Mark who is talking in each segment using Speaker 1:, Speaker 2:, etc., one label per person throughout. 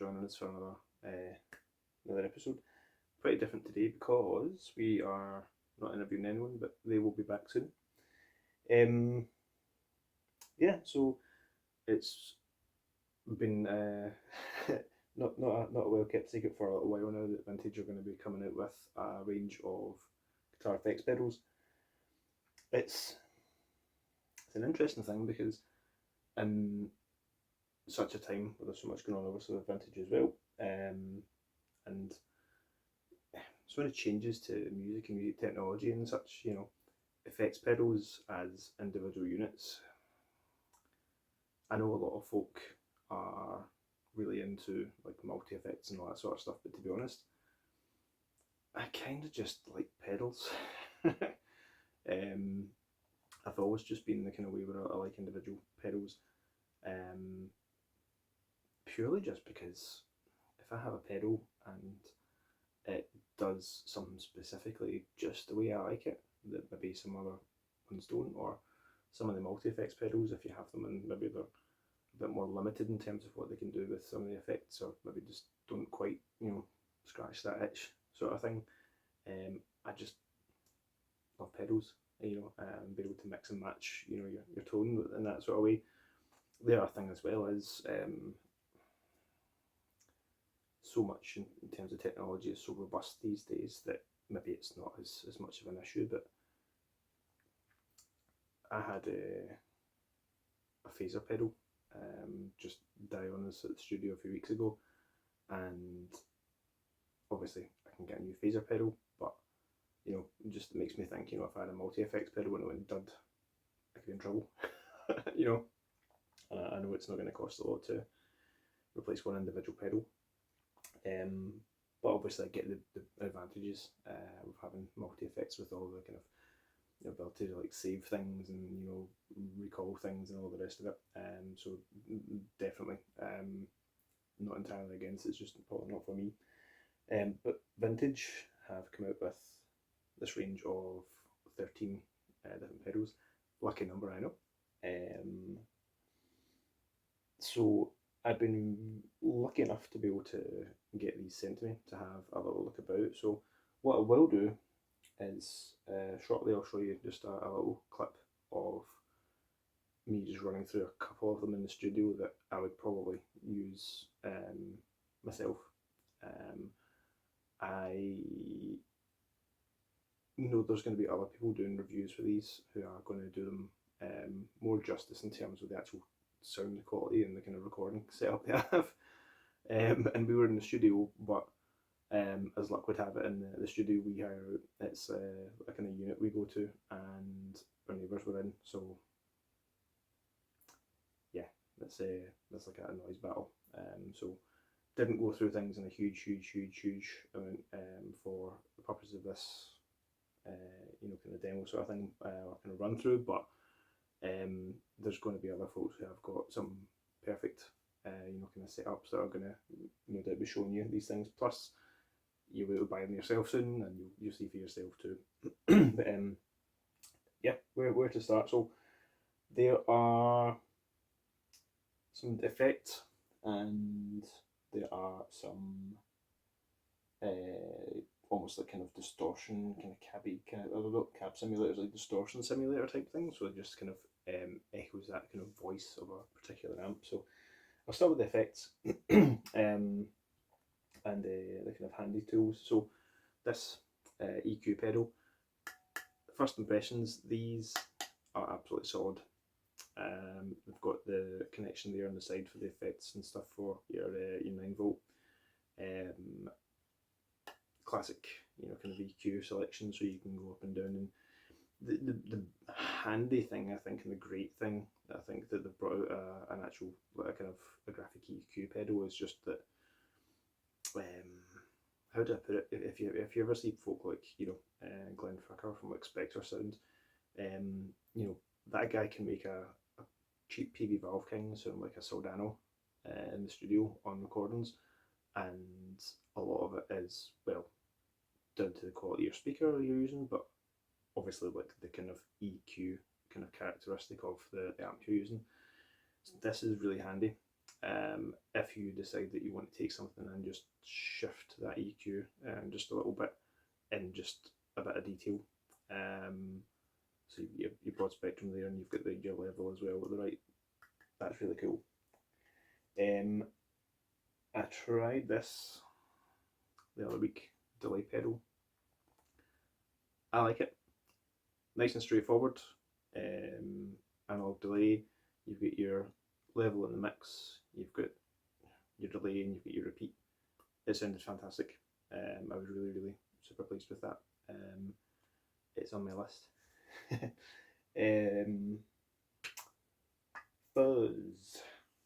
Speaker 1: joining us for another episode. Pretty different today because we are not interviewing anyone, but they will be back soon. Um, so it's been not a well kept secret for a little while now that Vintage are going to be coming out with a range of guitar effects pedals. It's an interesting thing because in such a time where there's so much going on, obviously with Vintage as well, and so many changes to music and music technology and such, effects pedals as individual units. I know a lot of folk are really into like multi effects and all that sort of stuff, but to be honest, I kind of just like pedals. um, I've always just been the kind of way where I like individual pedals, um, purely just because if I have a pedal and it does something specifically just the way I like it, that maybe some other ones don't, or some of the multi effects pedals, if you have them and maybe they're a bit more limited in terms of what they can do with some of the effects, or maybe just don't quite, scratch that itch sort of thing. I just love pedals, be able to mix and match, your tone in that sort of way. The other thing as well is so much in terms of technology is so robust these days that maybe it's not as much of an issue. But I had a phaser pedal just die on us at the studio a few weeks ago, and obviously I can get a new phaser pedal, but it just makes me think, if I had a multi effects pedal and it went dud, I could be in trouble. you know, and I know it's not going to cost a lot to replace one individual pedal. But obviously I get the advantages of having multi effects with all the kind of ability to like save things and recall things and all the rest of it. So definitely not entirely against. It's just probably not for me. But Vintage have come out with this range of 13 different pedals. Lucky number, I know. So I've been lucky enough to be able to get these sent to me to have a little look about. So what I will do is shortly I'll show you just a little clip of me just running through a couple of them in the studio that I would probably use myself. I know there's going to be other people doing reviews for these who are going to do them more justice in terms of the actual sound quality and the kind of recording setup they have. And we were in the studio, but as luck would have it, in the studio we hire out, it's a kind of unit we go to, and our neighbours were in, so yeah, that's like a noise battle. So didn't go through things in a huge amount for the purpose of this, kind of demo sort of thing, or kind of run through. But there's going to be other folks who have got some perfect, kind of setups that are going to no doubt be showing you these things. Plus, you'll be able to buy them yourself soon, and you'll see for yourself too. But yeah, where to start? So there are some effects, and there are some almost like kind of distortion, kind of cab simulators, like distortion simulator type thing. So it just kind of echoes that kind of voice of a particular amp. So I'll start with the effects and the kind of handy tools. So this EQ pedal, first impressions, these are absolutely solid. We've got the connection there on the side for the effects and stuff for your 9-volt. Classic, kind of EQ selection, so you can go up and down. And the handy thing, I think, and the great thing that I think that they've brought out an actual kind of a graphic EQ pedal is just that. How do I put it? If you ever see folk like Glenn Fricker from like Spectre Sound, that guy can make a cheap PV Valve King sound like a Soldano in the studio on recordings, and a lot of it is, well, down to the quality of your speaker you're using, but obviously like the kind of EQ kind of characteristic of the amp you're using. So this is really handy. If you decide that you want to take something and just shift that EQ just a little bit in just a bit of detail. So your broad spectrum there, and you've got your level as well at the right. That's really cool. I tried this the other week, delay pedal. I like it. Nice and straightforward. Analog delay. You've got your level in the mix. You've got your delay, and you've got your repeat. It sounded fantastic. I was really super pleased with that. It's on my list. Fuzz,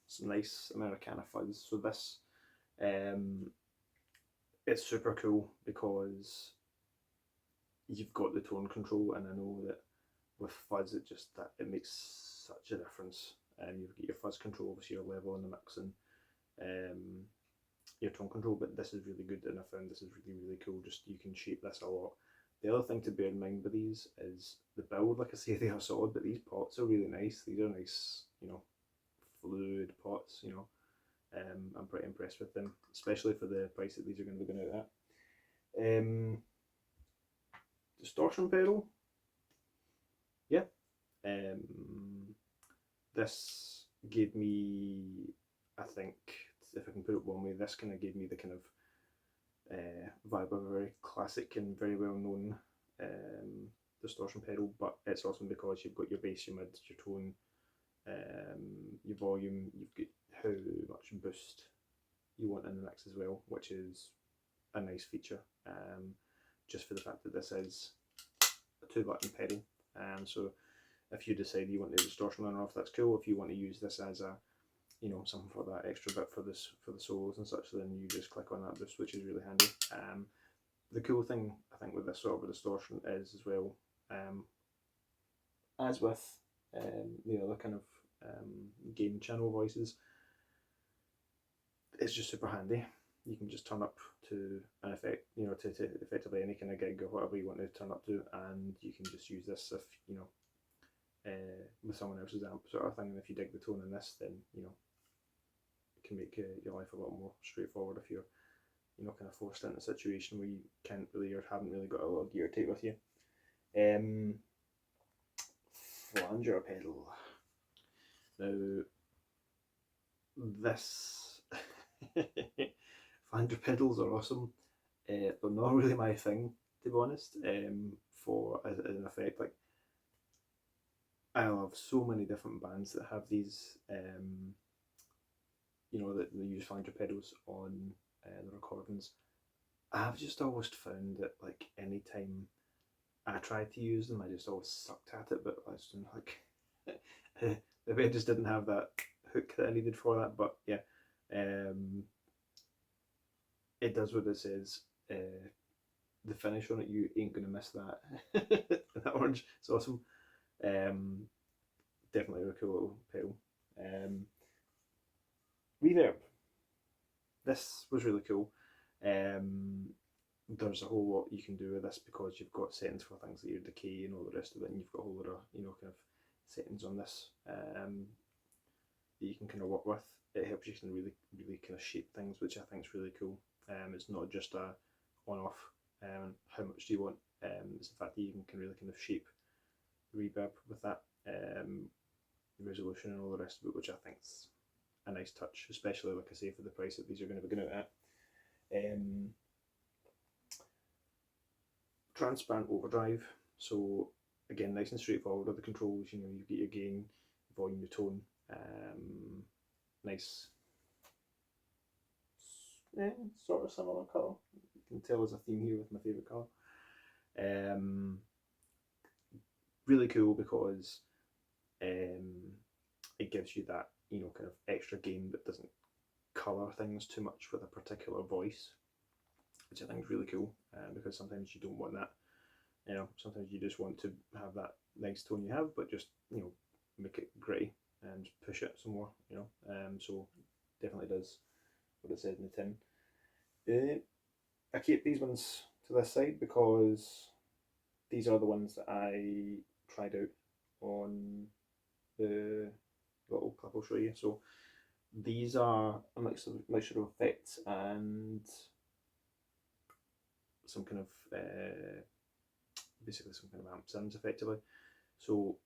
Speaker 1: some nice Americana fuzz. So this, it's super cool because you've got the tone control, and I know that with fuzz it makes such a difference. You've got your fuzz control, obviously your level in the mix, and your tone control, but this is really good, and I found this is really cool. Just you can shape this a lot. The other thing to bear in mind with these is the build. Like I say, they are solid, but these pots are really nice. These are nice, fluid pots. I'm pretty impressed with them, especially for the price that these are going to be going out at. Distortion pedal, yeah. This gave me, I think, if I can put it one way, this kind of gave me the kind of vibe of a very classic and very well known distortion pedal, but it's awesome because you've got your bass, your mid, your tone, your volume, you've got how much boost you want in the mix as well, which is a nice feature, just for the fact that this is a 2-button pedal. So if you decide you want the distortion on or off, that's cool. If you want to use this as a something for that extra bit for the solos and such, then you just click on that boost, which is really handy. The cool thing I think with this sort of a distortion is as well, as with the other kind of gain channel voices, it's just super handy. You can just turn up to an effect, to effectively any kind of gig or whatever you want to turn up to, and you can just use this if with someone else's amp sort of thing. And if you dig the tone in this, then it can make your life a lot more straightforward if you're kind of forced into a situation where you can't really or haven't really got a lot of gear to take with you. Flanger pedal. Now this flanger pedals are awesome. They're not really my thing, to be honest. For as an effect, like I love so many different bands that have these, that they use flanger pedals on the recordings. I've just always found that like any time I tried to use them, I just always sucked at it. But I was just like, maybe I just didn't have that hook that I needed for that. But yeah, it does what it says. The finish on it, you ain't gonna miss that. That orange, it's awesome. Definitely a cool little pedal. Reverb. This was really cool. There's a whole lot you can do with this because you've got settings for things like your decay and all the rest of it, and you've got a whole lot of kind of settings on this that you can kind of work with. It helps you can really kind of shape things, which I think is really cool. It's not just a on-off. How much do you want? It's the fact that you can really kind of shape reverb with that resolution and all the rest of it, which I think's a nice touch, especially like I say for the price that these are going to be going out at. Transparent overdrive. So again, nice and straightforward with the controls. You get your gain, volume, your tone. Nice, sort of similar colour. You can tell there's a theme here with my favourite colour. Really cool because it gives you that kind of extra gain, but doesn't colour things too much with a particular voice, which I think is really cool. Because sometimes you don't want that. Sometimes you just want to have that nice tone you have, but just make it grey and push it some more. So definitely does what it says in the tin. I keep these ones to this side because these are the ones that I tried out on the little clip I'll show you. So these are a mixture of effects and some kind of basically some kind of amp sims effectively. So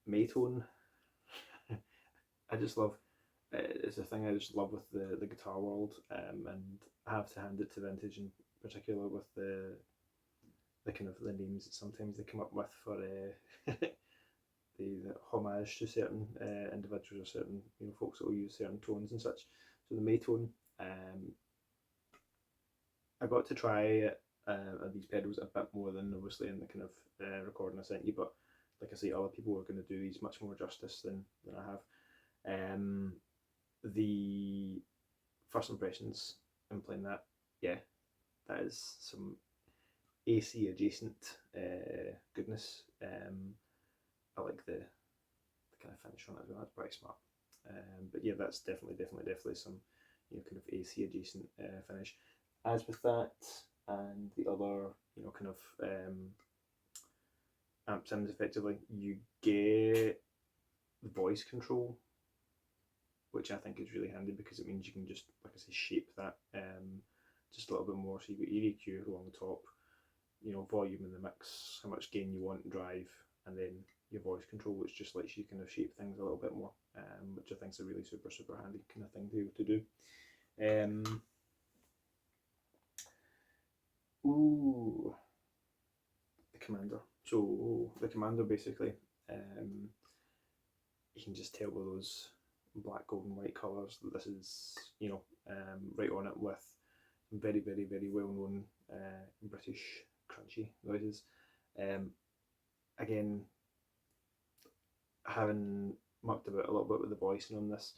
Speaker 1: Maytone, I just love. It's a thing I just love with the guitar world, and I have to hand it to Vintage in particular with the kind of the names that sometimes they come up with for the homage to certain individuals or certain folks that will use certain tones and such. So the Maytone, I got to try these pedals a bit more than obviously in the kind of recording I sent you, but like I say, other people are going to do these much more justice than I have. The first impressions in playing that, yeah, that is some AC adjacent goodness. I like the kind of finish on it as well. That's pretty smart. But yeah, that's definitely some kind of AC adjacent finish. As with that and the other kind of amp sims, effectively you get the voice control, which I think is really handy because it means you can just, like I say, shape that just a little bit more. So you've got your EQ along the top, volume in the mix, how much gain you want, drive, and then your voice control, which just lets you kind of shape things a little bit more, which I think is a really super handy kind of thing to do. The Commander. So the Commander basically, you can just tell by those black, gold, and white colours that this is right on it with very well known British crunchy noises. Again, having mucked about a little bit with the voicing on this,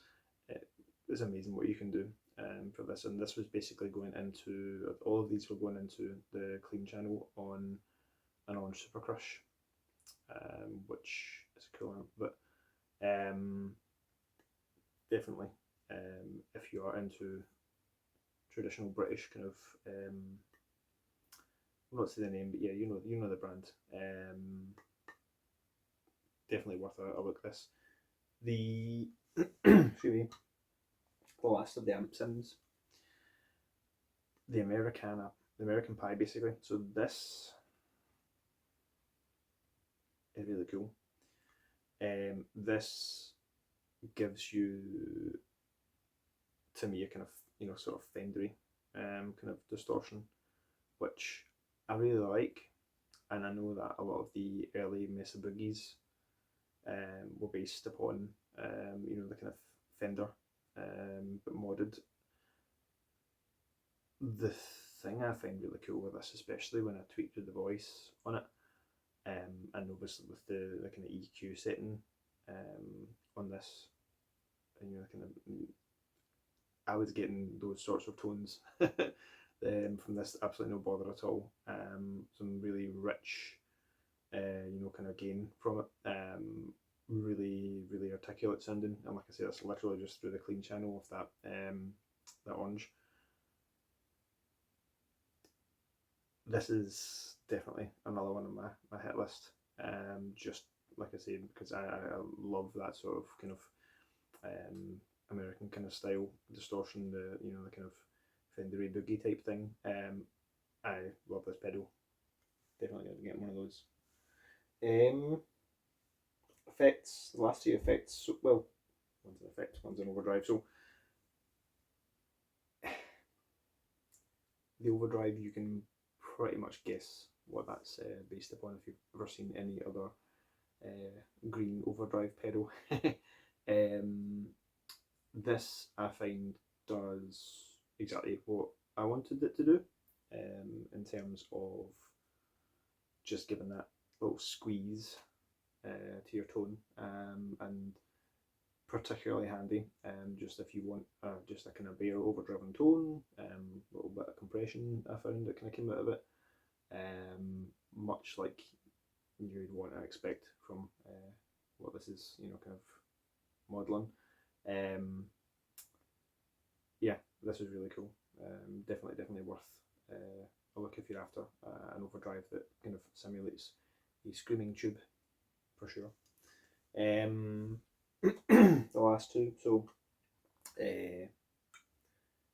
Speaker 1: it's amazing what you can do for this. And this was basically going into, all of these were going into the clean channel on an Orange Super Crush, which is a cool amp. But definitely, if you are into traditional British kind of, I'll not say the name, but yeah, you know the brand. Definitely worth a look. This, the excuse me, the last of the amp sims, the American Pie, basically. So this is really cool. This gives you, to me, a kind of sort of Fendery kind of distortion, which I really like. And I know that a lot of the early Mesa Boogies were based upon the kind of Fender, but modded. The thing I find really cool with this, especially when I tweaked the voice on it, and obviously with the kind of EQ setting on this, and kind of, I was getting those sorts of tones from this, absolutely no bother at all. Some really rich, kind of gain from it. Really articulate sounding, and like I say, that's literally just through the clean channel of that orange. This is definitely another one on my hit list. Just like I said, because I love that sort of kind of American kind of style distortion, the kind of Fendery boogie type thing. I love this pedal. Definitely going to get one of those. Effects. The last two effects. So, well, one's an effect, one's an overdrive. So the overdrive, you can pretty much guess what that's based upon if you've ever seen any other green overdrive pedal. This, I find, does exactly what I wanted it to do, in terms of just giving that little squeeze to your tone, and particularly handy just if you want just a kind of bare overdriven tone, a little bit of compression. I found that kind of came out of it, much like you'd want to expect from what this is, kind of modelling. Yeah, this is really cool. Definitely worth a look if you're after an overdrive that kind of simulates a screaming tube, for sure. The last two, so uh,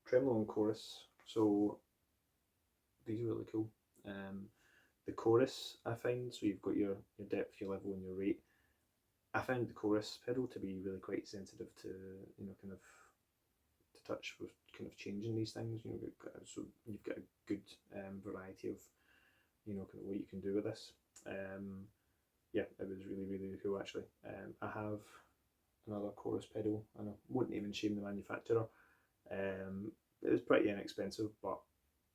Speaker 1: tremolo and chorus. So these are really cool. The chorus, I find, so you've got your depth, your level, and your rate. I found the chorus pedal to be really quite sensitive to, kind of to touch with kind of changing these things. So you've got a good variety of, kind of what you can do with this. Yeah, it was really, really, really cool actually. I have another chorus pedal, and I wouldn't even shame the manufacturer. It was pretty inexpensive, but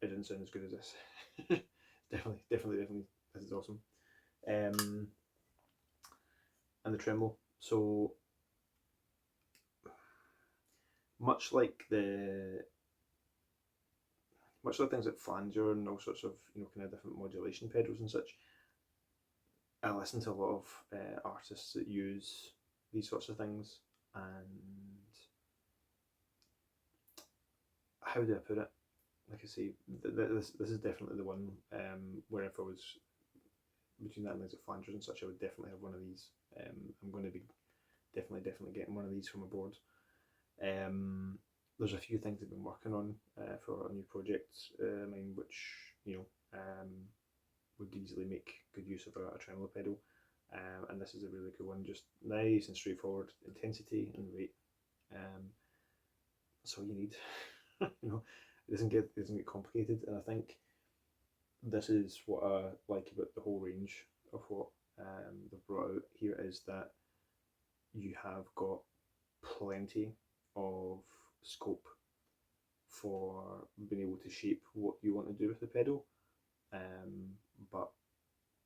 Speaker 1: it didn't sound as good as this. Definitely, this is awesome. And the tremolo. So much like things like flanger and all sorts of kind of different modulation pedals and such, I listen to a lot of artists that use these sorts of things, and how do I put it? Like I say, this is definitely the one where if I was between that and things like flangers and such, I would definitely have one of these. I'm going to be definitely getting one of these from a board. There's a few things I've been working on for a new project of mine, which would easily make good use of a tremolo pedal. And this is a really cool one, just nice and straightforward, intensity and rate. That's all you need. It doesn't get complicated, and I think this is what I like about the whole range of what they've brought out here, is that you have got plenty of scope for being able to shape what you want to do with the pedal, but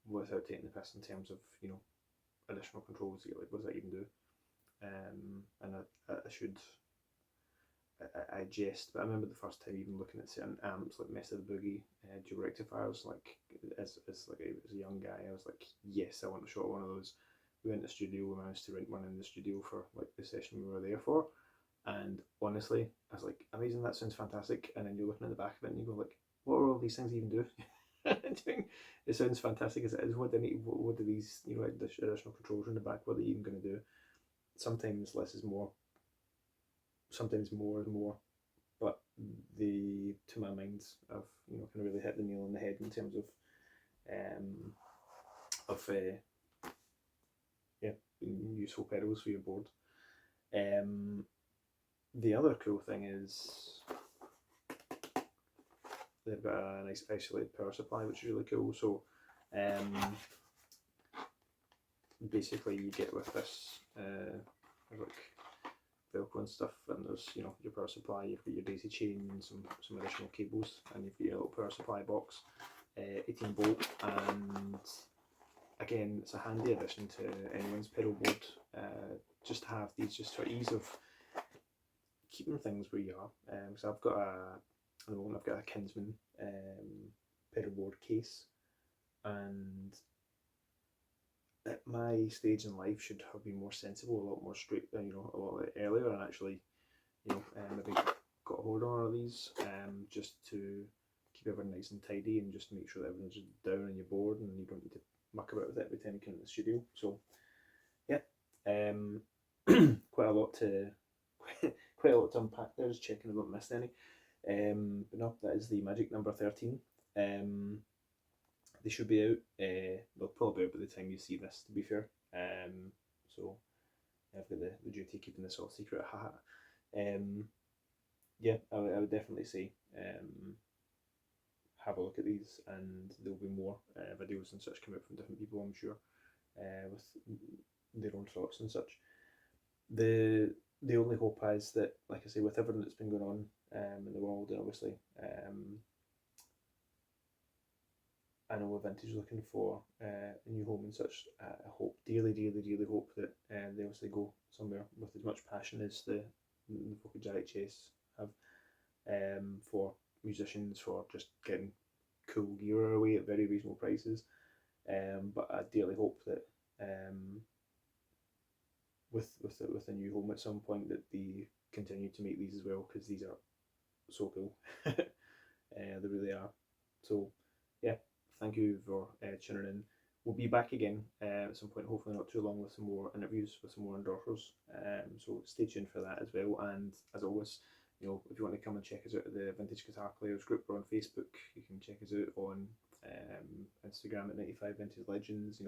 Speaker 1: without taking the piss in terms of additional controls. Like, what does that even do? And I should I jest, but I remember the first time even looking at certain amps like Mesa the Boogie dual rectifiers. Like as a young guy, I was like, yes, I want a shot of one of those. We went to the studio, we managed to rent one in the studio for like the session we were there for, and honestly, I was like, amazing, that sounds fantastic. And then you're looking at the back of it and you go like, what are all these things even do? It sounds fantastic as it is. What do these additional controls in the back? What are they even going to do? Sometimes less is more. Sometimes more is more. But the to my mind, I've kind of really hit the nail on the head in terms of yeah, useful pedals for your board. The other cool thing is they've got a nice isolated power supply, which is really cool. So basically you get with this like Velcro and stuff, and there's your power supply, you've got your daisy chain and some additional cables, and you've got your little power supply box, 18 volt, and again it's a handy addition to anyone's pedal board, just to have these just for ease of keeping things where you are. So I've got at the moment I've got a Kinsman pedal board case, and at my stage in life should have been more sensible, a lot more straight, a lot earlier, and actually, maybe got a hold on one of these, just to keep everything nice and tidy, and just make sure that everything's just down on your board, and you don't need to muck about with it every time you come into the studio. So, yeah, quite a lot to quite a lot to unpack there. Just checking I haven't missed any. But no, that is the Magic number 13. They should be out. They'll probably be out by the time you see this, to be fair. So I've got the duty of keeping this all secret. Yeah, I would definitely say have a look at these, and there'll be more videos and such come out from different people, I'm sure, with their own thoughts and such. The only hope is that, like I say, with everything that's been going on in the world, and obviously I know we're Vintage looking for a new home and such. I hope, dearly hope that they obviously go somewhere with as much passion as the folk of Giant Chase have, for musicians, for just getting cool gear away at very reasonable prices. But I dearly hope that with a new home at some point, that they continue to make these as well, because these are so cool. They really are. So yeah, thank you for tuning in. we'll be back again at some point, hopefully not too long, with some more interviews with some more endorsers. So stay tuned for that as well. And as always, if you want to come and check us out at the Vintage Guitar Players group, we're on Facebook. You can check us out on Instagram at 95 Vintage Legends.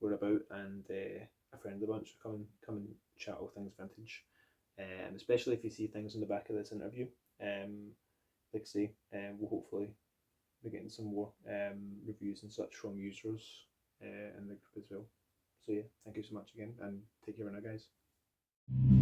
Speaker 1: We're about, and a friend of the bunch will come and chat all things vintage. Especially if you see things in the back of this interview. Like I say, we'll hopefully be getting some more reviews and such from users in the group as well. So yeah, thank you so much again, and take care now, guys.